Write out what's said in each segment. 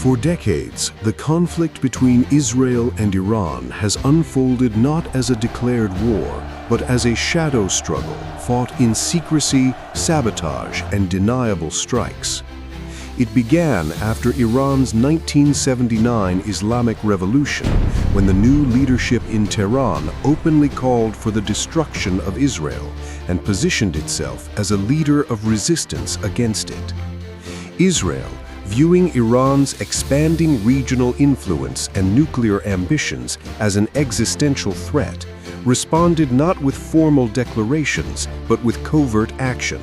For decades, the conflict between Israel and Iran has unfolded not as a declared war, but as a shadow struggle fought in secrecy, sabotage, and deniable strikes. It began after Iran's 1979 Islamic Revolution, when the new leadership in Tehran openly called for the destruction of Israel and positioned itself as a leader of resistance against it. Israel, viewing Iran's expanding regional influence and nuclear ambitions as an existential threat, responded not with formal declarations, but with covert action.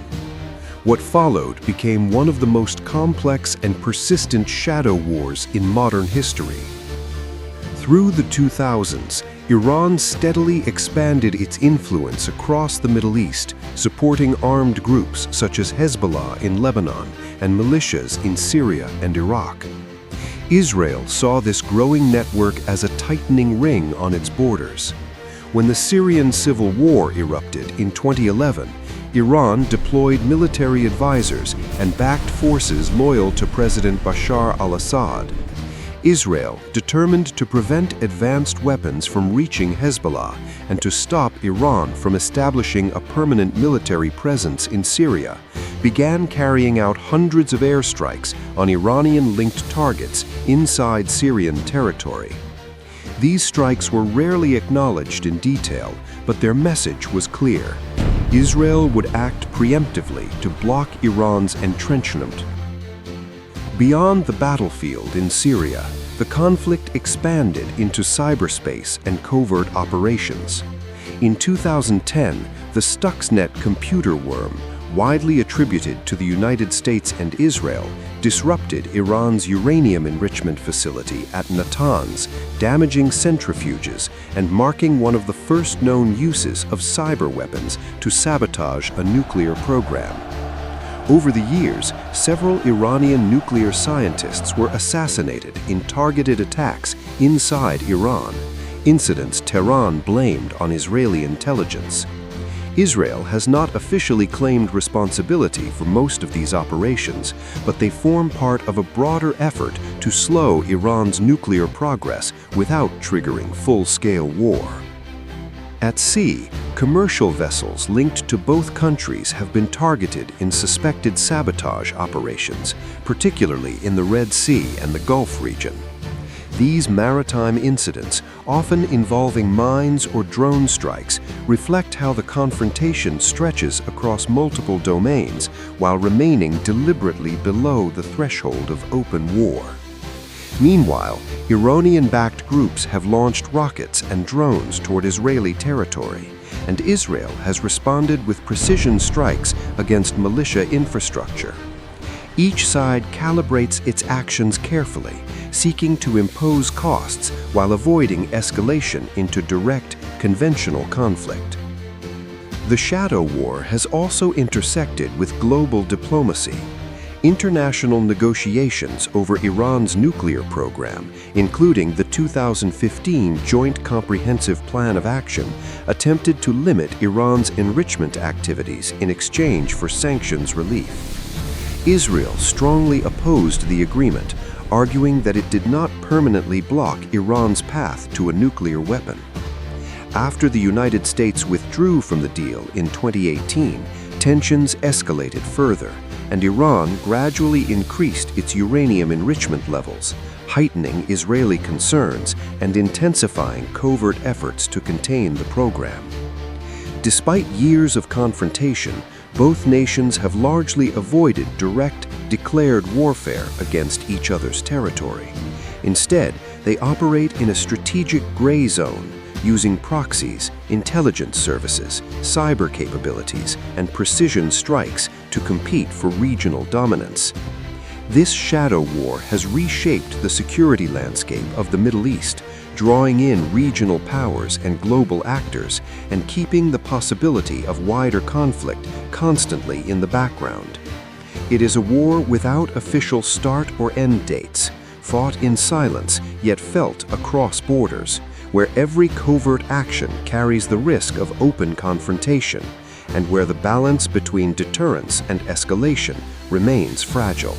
What followed became one of the most complex and persistent shadow wars in modern history. Through the 2000s, Iran steadily expanded its influence across the Middle East, supporting armed groups such as Hezbollah in Lebanon and militias in Syria and Iraq. Israel saw this growing network as a tightening ring on its borders. When the Syrian civil war erupted in 2011, Iran deployed military advisors and backed forces loyal to President Bashar al-Assad. Israel, determined to prevent advanced weapons from reaching Hezbollah and to stop Iran from establishing a permanent military presence in Syria, began carrying out hundreds of airstrikes on Iranian-linked targets inside Syrian territory. These strikes were rarely acknowledged in detail, but their message was clear. Israel would act preemptively to block Iran's entrenchment. Beyond the battlefield in Syria, the conflict expanded into cyberspace and covert operations. In 2010, the Stuxnet computer worm, widely attributed to the United States and Israel, disrupted Iran's uranium enrichment facility at Natanz, damaging centrifuges and marking one of the first known uses of cyber weapons to sabotage a nuclear program. Over the years, several Iranian nuclear scientists were assassinated in targeted attacks inside Iran, incidents Tehran blamed on Israeli intelligence. Israel has not officially claimed responsibility for most of these operations, but they form part of a broader effort to slow Iran's nuclear progress without triggering full-scale war. At sea, commercial vessels linked to both countries have been targeted in suspected sabotage operations, particularly in the Red Sea and the Gulf region. These maritime incidents, often involving mines or drone strikes, reflect how the confrontation stretches across multiple domains while remaining deliberately below the threshold of open war. Meanwhile, Iranian-backed groups have launched rockets and drones toward Israeli territory, and Israel has responded with precision strikes against militia infrastructure. Each side calibrates its actions carefully, seeking to impose costs while avoiding escalation into direct, conventional conflict. The shadow war has also intersected with global diplomacy. International negotiations over Iran's nuclear program, including the 2015 Joint Comprehensive Plan of Action, attempted to limit Iran's enrichment activities in exchange for sanctions relief. Israel strongly opposed the agreement, arguing that it did not permanently block Iran's path to a nuclear weapon. After the United States withdrew from the deal in 2018, tensions escalated further, and Iran gradually increased its uranium enrichment levels, heightening Israeli concerns and intensifying covert efforts to contain the program. Despite years of confrontation, both nations have largely avoided direct, declared warfare against each other's territory. Instead, they operate in a strategic gray zone, using proxies, intelligence services, cyber capabilities, and precision strikes to compete for regional dominance. This shadow war has reshaped the security landscape of the Middle East, drawing in regional powers and global actors, and keeping the possibility of wider conflict constantly in the background. It is a war without official start or end dates, fought in silence yet felt across borders, where every covert action carries the risk of open confrontation, and where the balance between deterrence and escalation remains fragile.